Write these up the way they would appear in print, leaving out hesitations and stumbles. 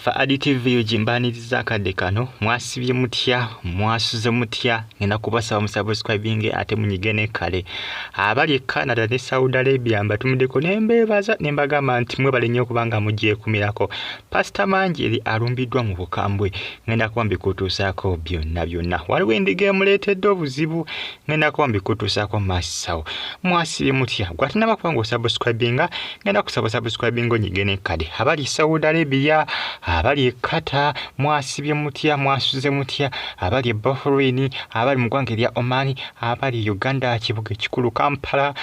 Faadi TV ujimbaniriza akadde kano mwasibye mutya mwasuze mutya ngenda kubasaba musubscribing ate munyigene kale abali Canada ne Saudi Arabia mbatumideko nembebaza nembagamba nti mwe balenye okubanga mugiye kumirako Pastor Manjeri alumbiddwa mu bukambwe ngenda kwambi kutuusako byonna waliwo endiga emuleetedde obuzibu ngenda kwambi kutuusako masawo mwasibye mutya gwatinaba kubanga subscribing ngenda kusaba subscribing onyigene kale abali Saudi Arabia abali Qatar mwasibye mutya mwasuze mutya abali Bahrain abali mu ggwanga lya Oman abali Uganda kibuga kikulu Kampala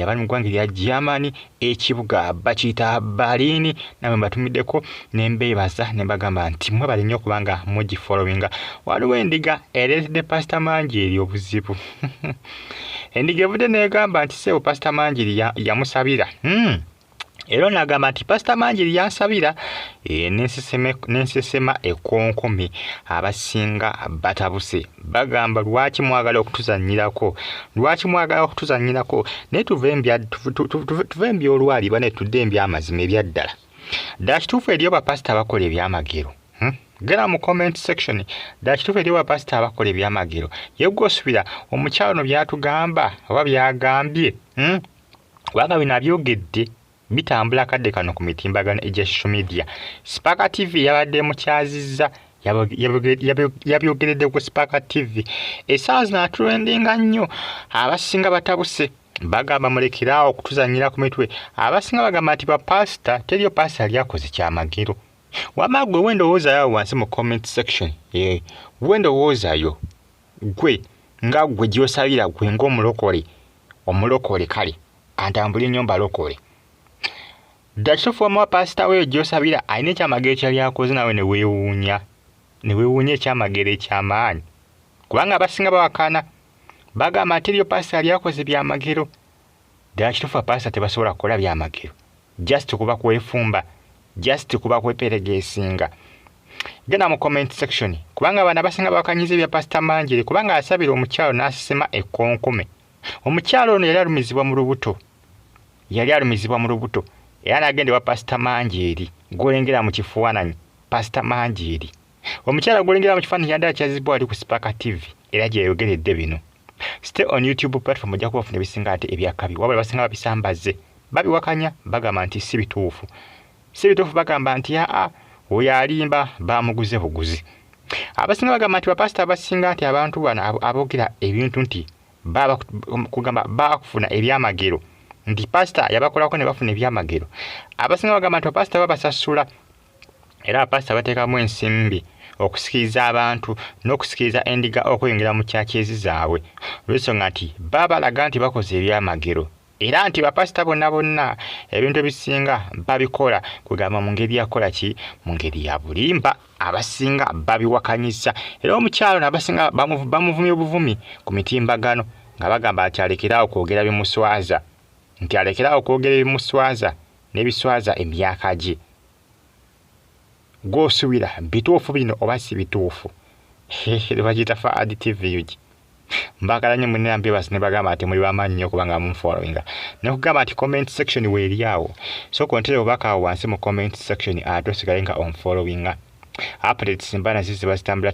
abali mu ggwanga lya Germany ekibuga bakiyita Berlin namwe mbatumiddeko nembebaza nembagamba nti mwe balinye okubanga mugi following waliwo endiga ereetedde Pastor Manjeri obuzibu endiga evudde negamba nti sewo Pastor Manjeri yamusabira Ero nagamba nti Pastor Manjeri yansabira nensesema ekonkome abasinga batabuse bagamba lwaki mwagala okutuzanyirako ne tuvembya olwali bane tudde embya amazima ebyaddala dakituufu eri oba pastor abakola ebyamagero gera mu comment section dakituufu eri oba pastor abakola ebyamagero yegwosubira omukyalo no byatugamba oba byagambye kubanga bino abyogedde bitambula kadde kano ku mitimbagano egya social media. Spark TV yabadde mukyazizza yabyogeredde ku Spark TV essaawa zino trendinga nnyo abasinga batabuse bagamba mulekerawo okutuzanyira ku mitwe abasinga bagamba nti bapasita teriyo pasita yali akoze kyamagero wamagwe wendowoozayo wansi mu comment section wendowoozayo gwe nga gwe gyosabira gwe ng'omulokole kale kantambule nnyo mbalokole dakituufu omuwa pasita weyo gyosabira alina ekyamagero kyali akoze nawe neweewuunya ekyamagero ekyamaanyi kubanga abasinga bawakana bagamba nti eriyo pasita yali akoze byamagero dakituufu pasita tebasobola kukola byamagero just kuba kwefumba just kuba kweperegesinga genda mu comment section kubanga abana abasinga bawakanyiza ebya Pastor Manjeri kubanga asabira omukyalo n'asesema ekonkome omukyalo ono yali alumizibwa mu lubuto era nagende wa Pastor Manjeri golengera mu kifuananyi Pastor Manjeri omukyala golengera mu kifaananyi yandala kyazibwa ali ku Spark TV era gye yayogeredde bino stay on YouTube platform ojja kubafuna ebisinga ate ebyakabi wabula basinga babisambaze babiwakanya bagamba nti si bituufu bagamba nti oyo alimba bamuguze buguzi abasinga bagamba nti bapasita abasinga nti abantu bano aboogera ebintu nti bakufuna ebyamagero nti pastor yabakolako ne bafuna ebyamagero abasinga bagamba nti pastor babasasula era pastor bateekamu ensimbi okusikiriza abantu n'okusikiriza endiga okuyingira mu kyakezi zaabwe olw'ensonga nti babalaga nti bakoze ebyamagero era nti bapasita bonna ebintu ebisinga babikola kugamba mu ngeri yakola ki mu ngeri ya bulimba abasinga babiwakanyisa era omukyalo n'abasinga bamuvumye obuvumi ku mitimbagano nga bagamba nti alekerawo kwogera bimuswaza n'ebiswaza emyaka gye gw'osuubira bituufu bino oba si bituufu bagiyita Faadi TV yugi mbagala nnyo munne mbebazi ne bagamba nti muli bamaanyi nnyo kubanga munfollowinga ne kugamba nti comment section weeriawo so kontere obubaka awo wansi mu comment section ate osigale nga onfollowinga updates mbana ziziba zitambula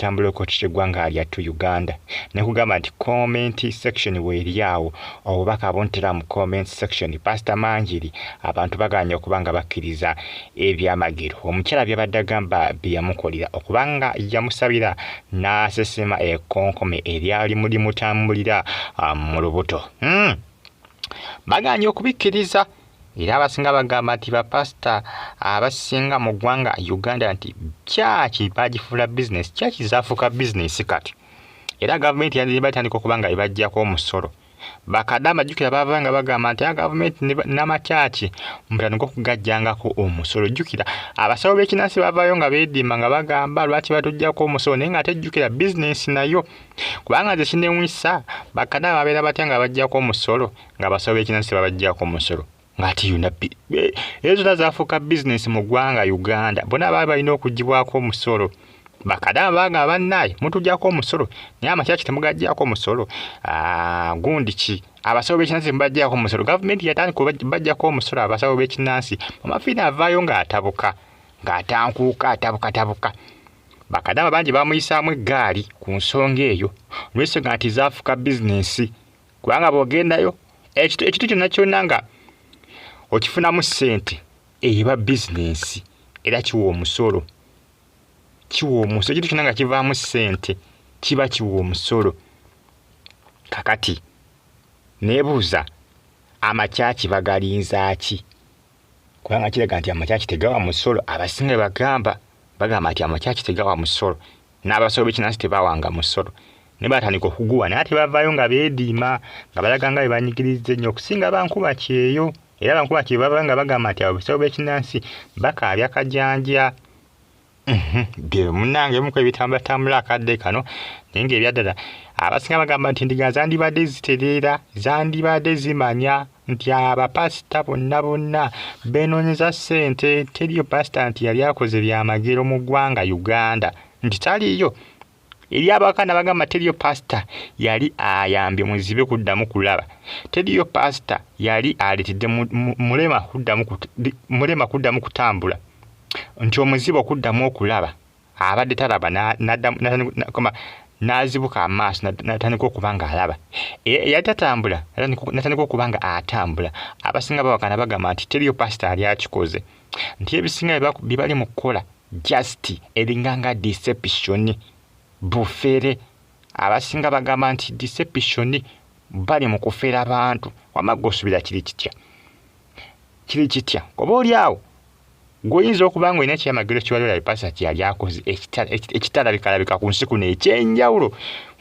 eggwanga lyattu Uganda ne kugamba nti comment section weeriawo obubaka bontera mu comment section Pastor Manjeri abantu baganya okubanga bakkiriza ebyamagero omukyala byabadde agamba byeyamukolera okubanga yamusabira n'asesema ekonkome eryali mulimutambulira mu lubuto baganya okubikkiriza era abasinga bagamba nti bapasita abasinga mu ggwanga Uganda nti kyaki bagifuula business kyaki zaafuuka business kati era gavumenti batandika okubanga ebajjako omusolo bakadde amajjukira baavanga bagamba nti gavumenti n'amakyaki mutandika okugajjangako omusolo jjukira abasawo b'ekinansi baavaayo nga beedima nga bagamba lwaki batujjako omusolo naye nga tejjukira business nayo kubanga nze kinewisa bakadde babeera batya nga bajjako omusolo nga abasawo b'ekinansi babajjako omusolo ngati ezo zaafuuka business mu ggwanga Uganda bona balina okugibwako omusolo bakadama banga bannaye mutujjako omusolo naye amakyaki temugajjako omusolo gundi ki abasawo b'ekinansi mbajjako omusolo gavumenti yatandika bajjako omusolo abasawo b'ekinansi amafiina avaayo ng'atabuka ng'atankuuka atabukatabuka. Bakadama bangi bamuyisaamu eggaali ku nsonga eyo olw'ensonga nti zaafuka bizinensi kubanga bw'ogendayo ekitu kyonna kyonna nga okifunamu ssente eba bizinensi era kiwa omusolo. Ekitu kyonna nga kivaamu ssente kiba kiwa omusolo. Kakati neebuuza amakyaki bagalinza ki? Kubanga kiraga nti amakyaki tegawa musolo. Abasinga bagamba nti amakyaki tegawa musolo, n'abasolo b'ekinnansi tebawanga musolo. Ne batandika okuguwa naye ate bavaayo nga beediima nga balaga nga bwe banyigiriza ennyo okusinga bankuba kyeyo. Era bankuba kyeyo baba nga bagamba nti abasolo b'ekinnansi bakaabya kajanja. Bye munnange muko ebitambulatambula akadde kano naye ng'ebya ddala abasinga bagamba nti endiga zandibadde zitereera, zandibadde zimanya nti abapasita bonna beenoonyeza ssente. Teriyo pasita nti yali akoze byamagero mu ggwanga Uganda nti taliyo. Eri abakana bagamba teriyo pasita yali ayambye muzibe kuddamu kulaba. Teriyo pasita yali aleetedde mulema kuddamu kutambula, nti omuzibe okuddamu okulaba abadde talaba n'azibuka amaaso natandika okuba nga alaba. Yali tatambula natandika okuba nga atambula. Abasinga babakana bagamba nti teriyo pasita yali akikoze, nti ebisinga bye bali mu kukola just eringanga deception, bufere. Abasinga bagamba nti deception bali mu kufera abantu. Wamagga osubira kiri kitya oba oli awo gw'oyinza okuba nga olina ekyamagero kiwali olaba pasita kyeyali akoze ekitalabika ku nsi kuno ekyenjawulo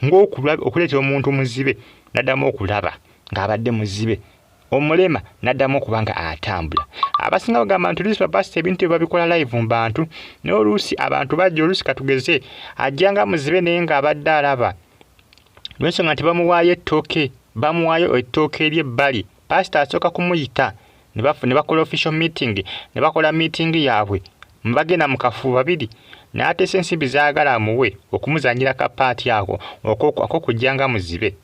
ng'okuleetera omuntu muzibe n'addamu okulaba ng'abadde muzibe, omulema n'addamu okuba nga atambula. Abasinga bagamba nti oluusi bapasita ebintu bye babikola live mu bantu, naye oluusi abantu bajja oluusi katugeze ajja nga muzibe naye ng'abadde alaba. Lw'ensonga nti bamuwaayo ettooke ery'ebbali, pasita asooka kumuyita ne bakola official meeting, ne bakola meeting yaabwe bagenda mu kafubo babiri n'ateesa ensimbi zaagala amuwe okumuzanyira kapaati ako ok'okujja nga muzibe.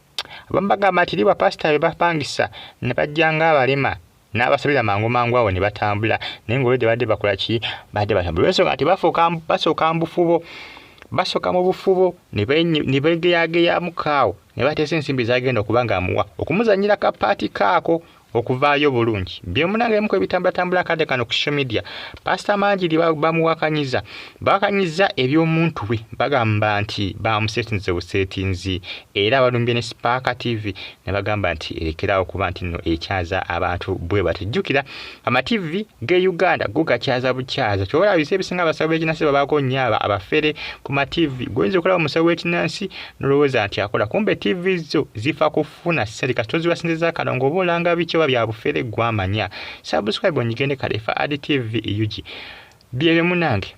Abamu bagamba nti liba pasita be bapangisa ne bajja nga abalema n'abasabira mangu awo ne batambula, naye ng'olwedde badde bakola ki? Badde batambula. Lw'ensonga nti basooka mu bufubo ne begeyageyamuko ne bateesa ensimbi zagenda okuba nga amuwa okumuzanyira kapaati kaako okuvaayo bulungi. Bye munange muko ebitambula akadde kano ku social media. Pasita Manjiri bamuwakanyiza eby'omuntu we, bagamba nti bamusetinze busetinzi era balumbye ne Spark TV ne bagamba nti erekerawo kuba nti nno ekyaza abantu bwe batujjukira ama TV ge Uganda go gakyaza bukyaza. Kyobola bise ebisinga abasawo b'ekinnansi babaako nnyaba abafere ku ma TV goyinza okulaba omusawo w'ekinnansi nolowooza nti akola, kumbe TV zo zifa kufuna ssente kasita oziwasinziza kano ng'oba olanga biki bya bufere gwamanya. Subscribe onyigende Kalefa ADTV UG. Bye munange.